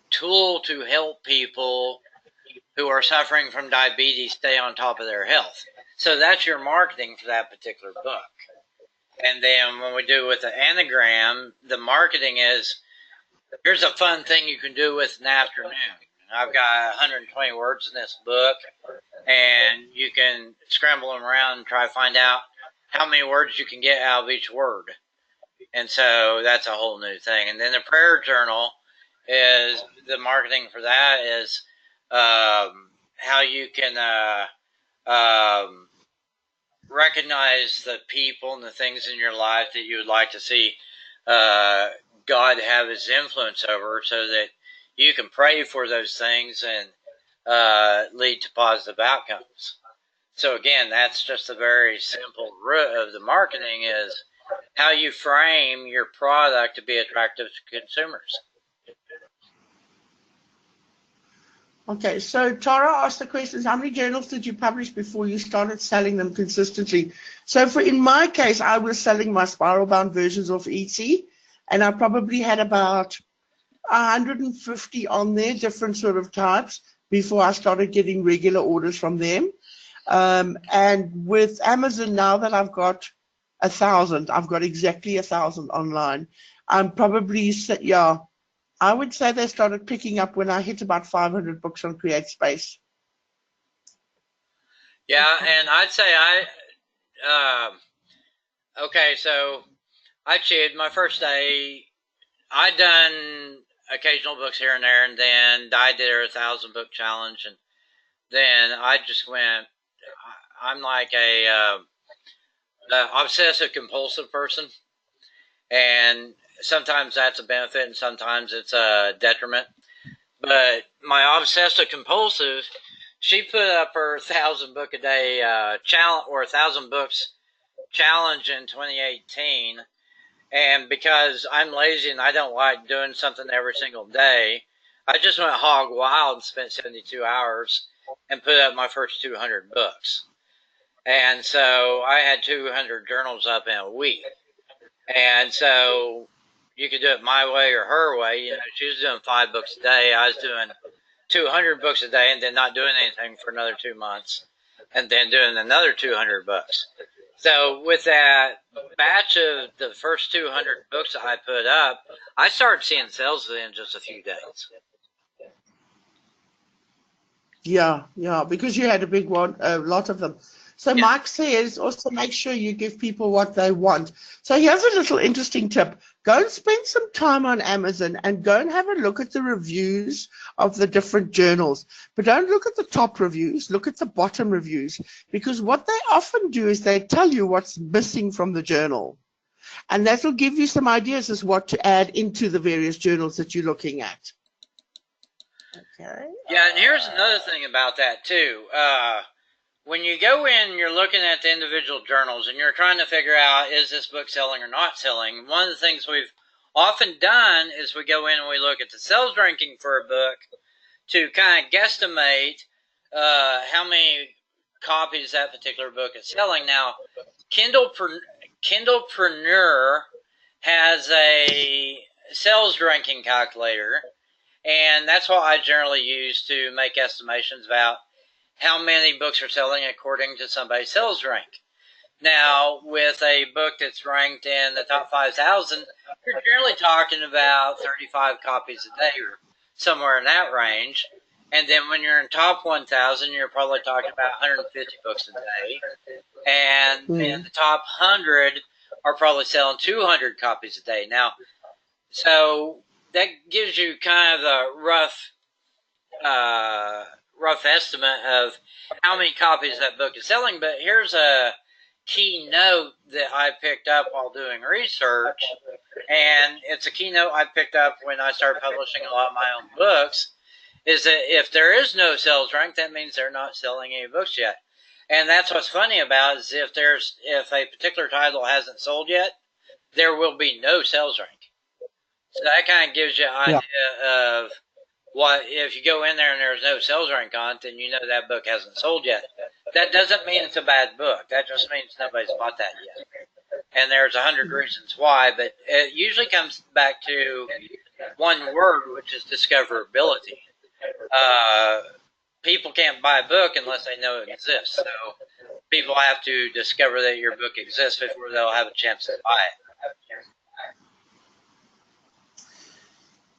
[SPEAKER 2] tool to help people who are suffering from diabetes stay on top of their health. So that's your marketing for that particular book. And then when we do with the anagram, the marketing is, here's a fun thing you can do with an afternoon. I've got 120 words in this book, and you can scramble them around and try to find out how many words you can get out of each word. And so that's a whole new thing. And then the prayer journal is, the marketing for that is how you can recognize the people and the things in your life that you would like to see God have his influence over, so that you can pray for those things and lead to positive outcomes. So again, that's just a very simple root of the marketing, is how you frame your product to be attractive to consumers.
[SPEAKER 3] Okay, so Tara asked the questions, how many journals did you publish before you started selling them consistently? So in my case, I was selling my spiral bound versions of ET, and I probably had about 150 on there, different sort of types, before I started getting regular orders from them. And with Amazon, now that I've got 1,000, I've got exactly 1,000 online. I'm probably, yeah, I would say they started picking up when I hit about 500 books on CreateSpace.
[SPEAKER 2] Yeah, and I'd say okay, so I cheated. My first day, I'd done occasional books here and there, and then I did a 1,000-book challenge, and then I just went, I'm like a obsessive compulsive person, and sometimes that's a benefit and sometimes it's a detriment. But my obsessive compulsive, she put up her 1,000-book a day challenge, or 1,000 books challenge in 2018. And because I'm lazy and I don't like doing something every single day, I just went hog wild and spent 72 hours and put up my first 200 books. And so I had 200 journals up in a week. And so you could do it my way or her way. She was doing 5 books a day. I was doing 200 books a day and then not doing anything for another 2 months, and then doing another 200 books. So with that batch of the first 200 books that I put up, I started seeing sales within just a few days.
[SPEAKER 3] Yeah, because you had a big one, a lot of them. So yeah. Mike says also make sure you give people what they want. So here's a little interesting tip. Go and spend some time on Amazon and go and have a look at the reviews of the different journals. But don't look at the top reviews, look at the bottom reviews, because what they often do is they tell you what's missing from the journal. And that will give you some ideas as what to add into the various journals that you're looking at. Okay.
[SPEAKER 2] Yeah, and here's another thing about that too. When you go in, you're looking at the individual journals and you're trying to figure out, is this book selling or not selling? One of the things we've often done is we go in and we look at the sales ranking for a book to kind of guesstimate how many copies that particular book is selling. Now, Kindlepreneur has a sales ranking calculator, and that's what I generally use to make estimations about how many books are selling according to somebody's sales rank. Now, with a book that's ranked in the top 5,000, you're generally talking about 35 copies a day or somewhere in that range. And then when you're in top 1,000, you're probably talking about 150 books a day. And then the top 100 are probably selling 200 copies a day. Now, so that gives you kind of the rough rough estimate of how many copies that book is selling, but here's a keynote that I picked up while doing research, and it's a keynote I picked up when I started publishing a lot of my own books, is that if there is no sales rank, that means they're not selling any books yet. And that's what's funny about it, is if a particular title hasn't sold yet, there will be no sales rank. So that kind of gives you an idea of what, if you go in there and there's no sales rank on it, then you know that book hasn't sold yet. That doesn't mean it's a bad book. That just means nobody's bought that yet. And there's 100 reasons why, but it usually comes back to one word, which is discoverability. People can't buy a book unless they know it exists. So people have to discover that your book exists before they'll have a chance to buy it.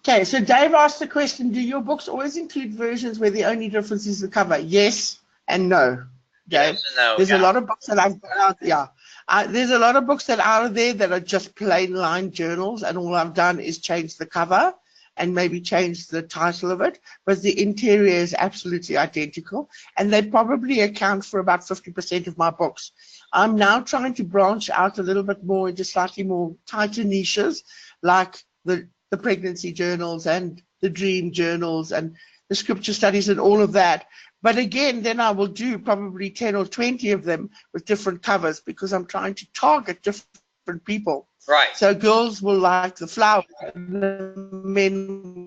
[SPEAKER 3] Okay, so Dave asked the question, do your books always include versions where the only difference is the cover? Yes and no, Dave.
[SPEAKER 2] Yes and no,
[SPEAKER 3] there's a lot of books that I've got out, there's a lot of books that are out there that are just plain line journals, and all I've done is change the cover and maybe change the title of it, but the interior is absolutely identical, and they probably account for about 50% of my books. I'm now trying to branch out a little bit more into slightly more tighter niches, like the pregnancy journals and the dream journals and the scripture studies and all of that. But again, then I will do probably 10 or 20 of them with different covers, because I'm trying to target different people.
[SPEAKER 2] Right.
[SPEAKER 3] So girls will like the flowers, and the men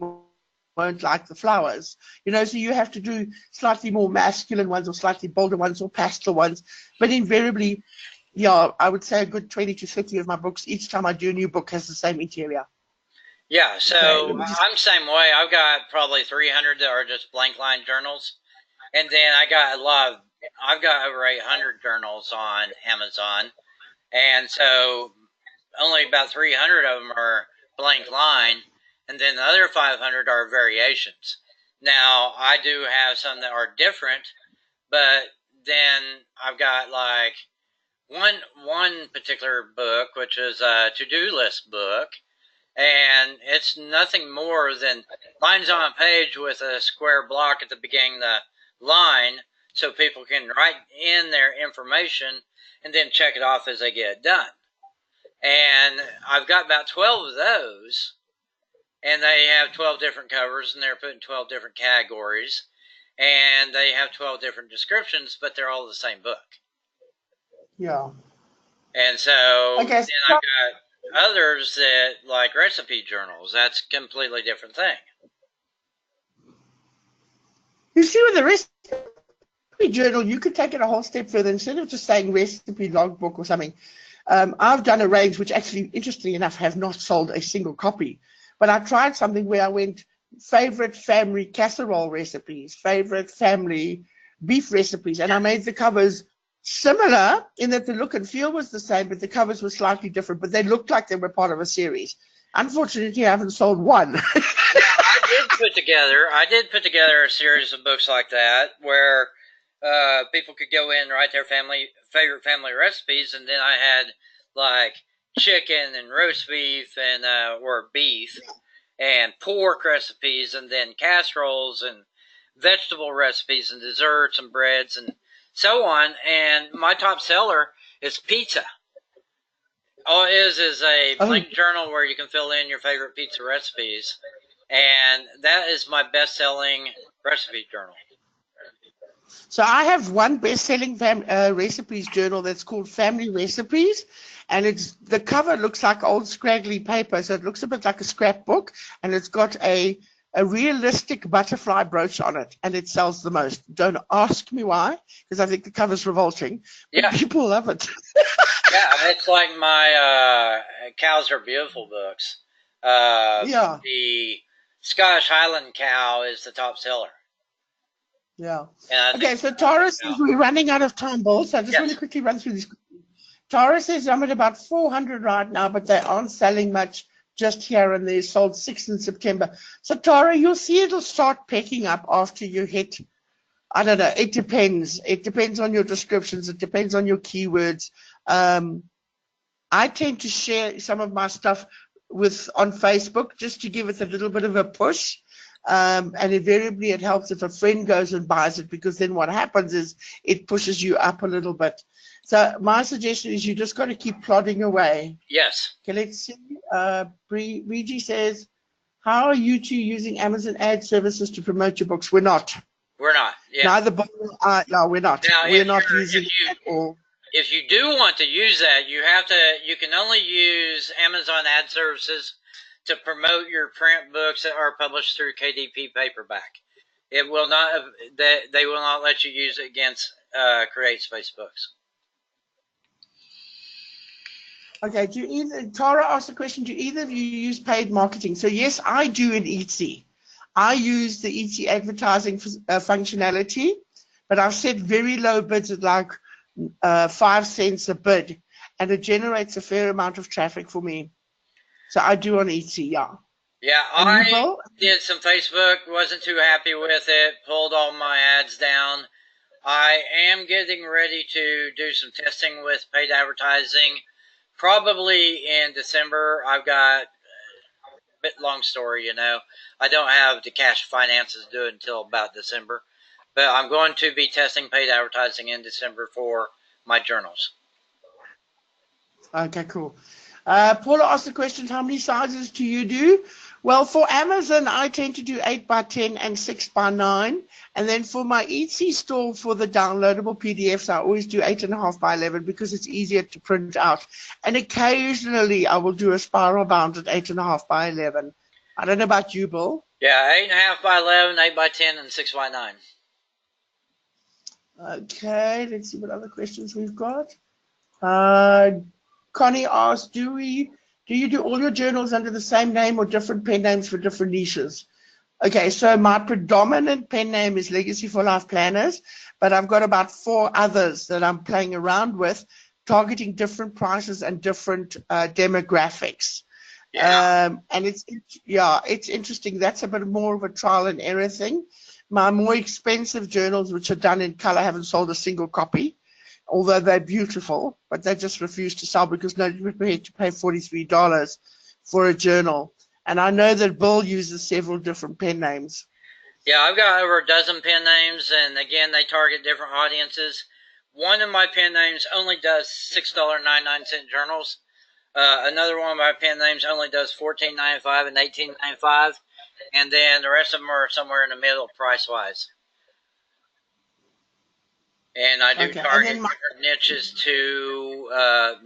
[SPEAKER 3] won't like the flowers. You know, so you have to do slightly more masculine ones or slightly bolder ones or pastel ones. But invariably, yeah, I would say a good 20 to 30 of my books, each time I do a new book, has the same interior.
[SPEAKER 2] Yeah, so I'm the same way. I've got probably 300 that are just blank line journals. And then I've got over 800 journals on Amazon. And so only about 300 of them are blank line. And then the other 500 are variations. Now, I do have some that are different, but then I've got like one particular book, which is a to-do list book. And it's nothing more than lines on a page with a square block at the beginning of the line, so people can write in their information and then check it off as they get it done. And I've got about 12 of those, and they have 12 different covers, and they're put in 12 different categories, and they have 12 different descriptions, but they're all the same book.
[SPEAKER 3] Yeah.
[SPEAKER 2] And so then I've got others that like recipe journals. That's a completely different thing.
[SPEAKER 3] You see, with the recipe journal, you could take it a whole step further. Instead of just saying recipe logbook or something, I've done a range which actually, interestingly enough, have not sold a single copy. But I tried something where I went favorite family casserole recipes, favorite family beef recipes, and I made the covers similar in that the look and feel was the same, but the covers were slightly different, but they looked like they were part of a series. Unfortunately, I haven't sold one.
[SPEAKER 2] I did put together a series of books like that where people could go in and write their favorite family recipes, and then I had like chicken and roast beef and or beef and pork recipes, and then casseroles and vegetable recipes and desserts and breads and so on. And my top seller is pizza. All it is a blank journal where you can fill in your favorite pizza recipes, and that is my best-selling recipe journal.
[SPEAKER 3] So I have one best-selling recipes journal that's called Family Recipes, and the cover looks like old scraggly paper, so it looks a bit like a scrapbook, and it's got a realistic butterfly brooch on it, and it sells the most. Don't ask me why, because I think the cover's revolting. But people love it.
[SPEAKER 2] Yeah, it's like my Cows Are Beautiful books. The Scottish Highland cow is the top seller.
[SPEAKER 3] Yeah. Okay, so Tara says we're running out of time, Bill, so I just want to quickly run through this. Tara says I'm at about 400 right now, but they aren't selling much just here and there. Sold 6 in September. So Tara, you'll see it'll start picking up after you hit, I don't know, it depends. It depends on your descriptions. It depends on your keywords. I tend to share some of my stuff on Facebook just to give it a little bit of a push. And invariably it helps if a friend goes and buys it, because then what happens is it pushes you up a little bit. So my suggestion is you just got to keep plodding away.
[SPEAKER 2] Yes.
[SPEAKER 3] Okay, let's see. Regi says, how are you two using Amazon ad services to promote your books? We're not.
[SPEAKER 2] We're not. Yeah.
[SPEAKER 3] Neither book. No, we're not.
[SPEAKER 2] Now,
[SPEAKER 3] we're not using it at all.
[SPEAKER 2] If you do want to use that, you can only use Amazon ad services to promote your print books that are published through KDP paperback. It will not. They will not let you use it against CreateSpace books.
[SPEAKER 3] Okay. Tara asked the question: do either of you use paid marketing? So yes, I do in Etsy. I use the Etsy advertising functionality, but I've set very low bids at like 5 cents a bid, and it generates a fair amount of traffic for me. So I do on Etsy, yeah.
[SPEAKER 2] Yeah, I did some Facebook, wasn't too happy with it, pulled all my ads down. I am getting ready to do some testing with paid advertising, probably in December. I've got a bit long story, you know. I don't have the cash finances to do it until about December. But I'm going to be testing paid advertising in December for my journals.
[SPEAKER 3] Okay, cool. Paula asked the question, how many sizes do you do? Well, for Amazon, I tend to do 8 by 10 and 6 by 9. And then for my Etsy store, for the downloadable PDFs, I always do 8.5 by 11 because it's easier to print out. And occasionally, I will do a spiral bound at 8.5 by 11. I don't know about you, Bill.
[SPEAKER 2] Yeah, 8.5 by 11, 8 by 10, and 6 by 9.
[SPEAKER 3] Okay, let's see what other questions we've got. Connie asked, do you do all your journals under the same name or different pen names for different niches? Okay, so my predominant pen name is Legacy for Life Planners, but I've got about 4 others that I'm playing around with, targeting different prices and different demographics.
[SPEAKER 2] Yeah.
[SPEAKER 3] And it's interesting. That's a bit more of a trial and error thing. My more expensive journals, which are done in color, haven't sold a single copy, although they're beautiful, but they just refuse to sell because nobody's prepared to pay $43 for a journal. And I know that Bill uses several different pen names.
[SPEAKER 2] Yeah, I've got over a dozen pen names, and again, they target different audiences. One of my pen names only does $6.99 journals. Another one of my pen names only does $14.95 and $18.95, and then the rest of them are somewhere in the middle price-wise. And I do target different niches too,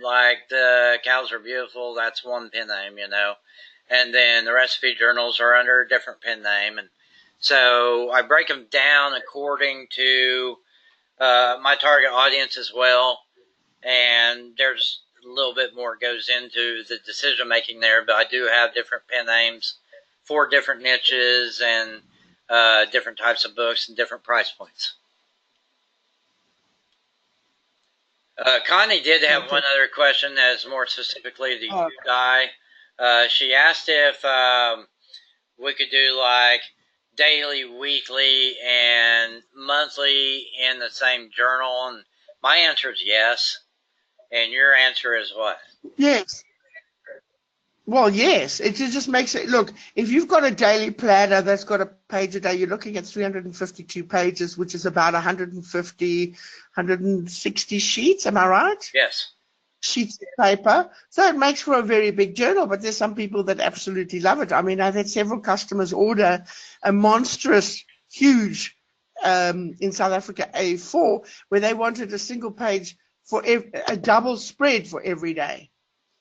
[SPEAKER 2] like the Cows Are Beautiful, that's one pen name, you know. And then the recipe journals are under a different pen name. And so I break them down according to my target audience as well. And there's a little bit more goes into the decision making there, but I do have different pen names for different niches and different types of books and different price points. Connie did have one other question that is more specifically to you, Guy. She asked if we could do like daily, weekly, and monthly in the same journal. And my answer is yes. And your answer is what?
[SPEAKER 3] Yes. Well, yes, it just makes it look. If you've got a daily planner that's got a page a day, you're looking at 352 pages, which is about 150, 160 sheets. Am I right?
[SPEAKER 2] Yes.
[SPEAKER 3] Sheets of paper. So it makes for a very big journal, but there's some people that absolutely love it. I mean, I've had several customers order a monstrous, huge, in South Africa, A4, where they wanted a single page for a double spread for every day.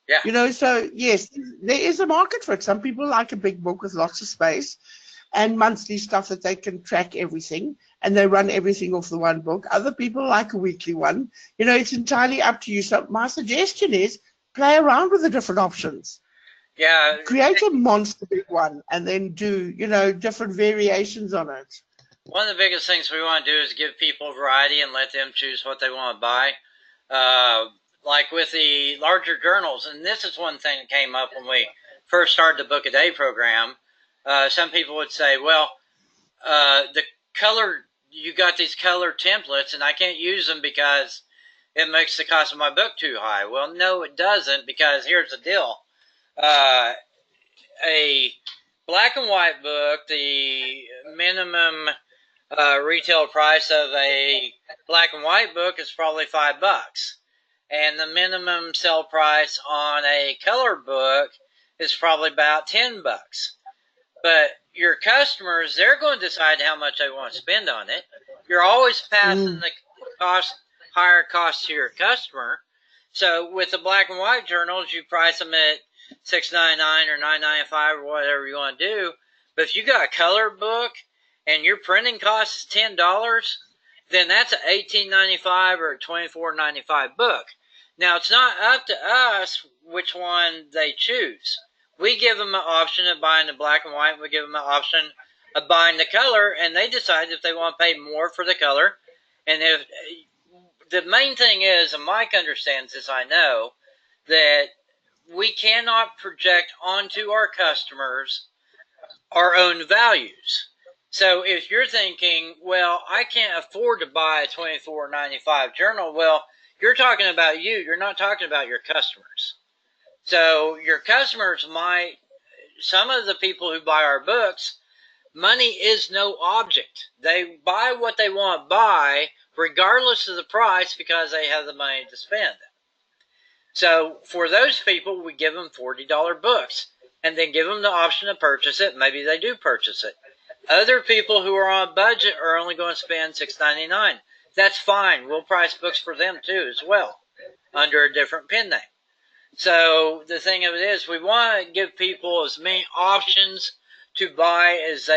[SPEAKER 2] Yeah.
[SPEAKER 3] You know, so yes, there is a market for it. Some people like a big book with lots of space and monthly stuff that they can track everything and they run everything off the one book. Other people like a weekly one. You know, it's entirely up to you. So my suggestion is play around with the different options.
[SPEAKER 2] Yeah.
[SPEAKER 3] Create a monster big one and then do, you know, different variations on it.
[SPEAKER 2] One of the biggest things we want to do is give people variety and let them choose what they want to buy. Like with the larger journals, and this is one thing that came up when we first started the Book a Day program. Some people would say, well, the color, you got these color templates and I can't use them because it makes the cost of my book too high. Well, no, it doesn't, because here's the deal. A black and white book, the minimum retail price of a black and white book is probably $5, and the minimum sell price on a color book is probably about $10. But your customers, they're going to decide how much they want to spend on it. You're always passing the higher cost to your customer. So with the black and white journals, you price them at $6.99 or $9.95 or whatever you want to do. But if you got a color book and your printing cost is $10, then that's an $18.95 or a $24.95 book. Now, it's not up to us which one they choose. We give them an option of buying the black and white. We give them an option of buying the color, and they decide if they want to pay more for the color. And if the main thing is, and Mike understands this, I know, that we cannot project onto our customers our own values. So if you're thinking, well, I can't afford to buy a $24.95 journal, well, you're talking about you. You're not talking about your customers. So your customers might, some of the people who buy our books, money is no object. They buy what they want to buy regardless of the price because they have the money to spend. So for those people, we give them $40 books and then give them the option to purchase it. Maybe they do purchase it. Other people who are on a budget are only going to spend $6.99. That's fine. We'll price books for them too as well under a different pen name. So the thing of it is, we want to give people as many options to buy as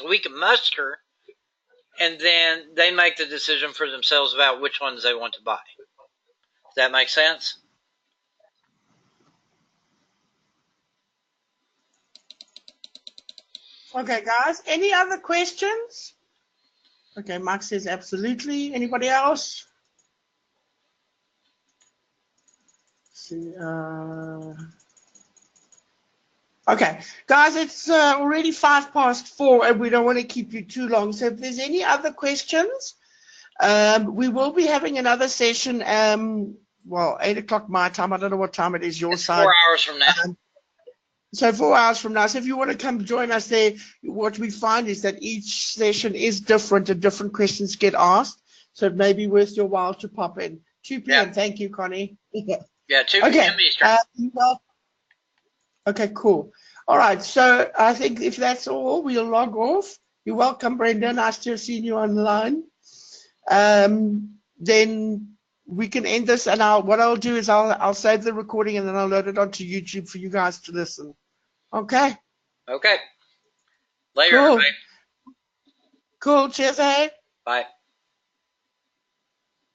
[SPEAKER 2] we can muster, and then they make the decision for themselves about which ones they want to buy. Does that make sense?
[SPEAKER 3] Okay, guys. Any other questions? Okay, Mark says absolutely. Anybody else? Okay, guys, it's already 4:05, and we don't want to keep you too long. So if there's any other questions, we will be having another session. Well, 8 o'clock my time. I don't know what time it is your side.
[SPEAKER 2] 4 hours from now.
[SPEAKER 3] So 4 hours from now. So if you want to come join us there, what we find is that each session is different and different questions get asked. So it may be worth your while to pop in. 2 p.m. Yeah. Thank you, Connie.
[SPEAKER 2] Yeah, 2 p.m. Eastern.
[SPEAKER 3] Okay, cool. All right. So I think if that's all, we'll log off. You're welcome, Brenda. Nice to have seen you online. Then we can end this, and what I'll do is I'll save the recording and then I'll load it onto YouTube for you guys to listen. Okay.
[SPEAKER 2] Okay. Later.
[SPEAKER 3] Cool.
[SPEAKER 2] Everybody.
[SPEAKER 3] Cool. Cheers, hey.
[SPEAKER 2] Bye.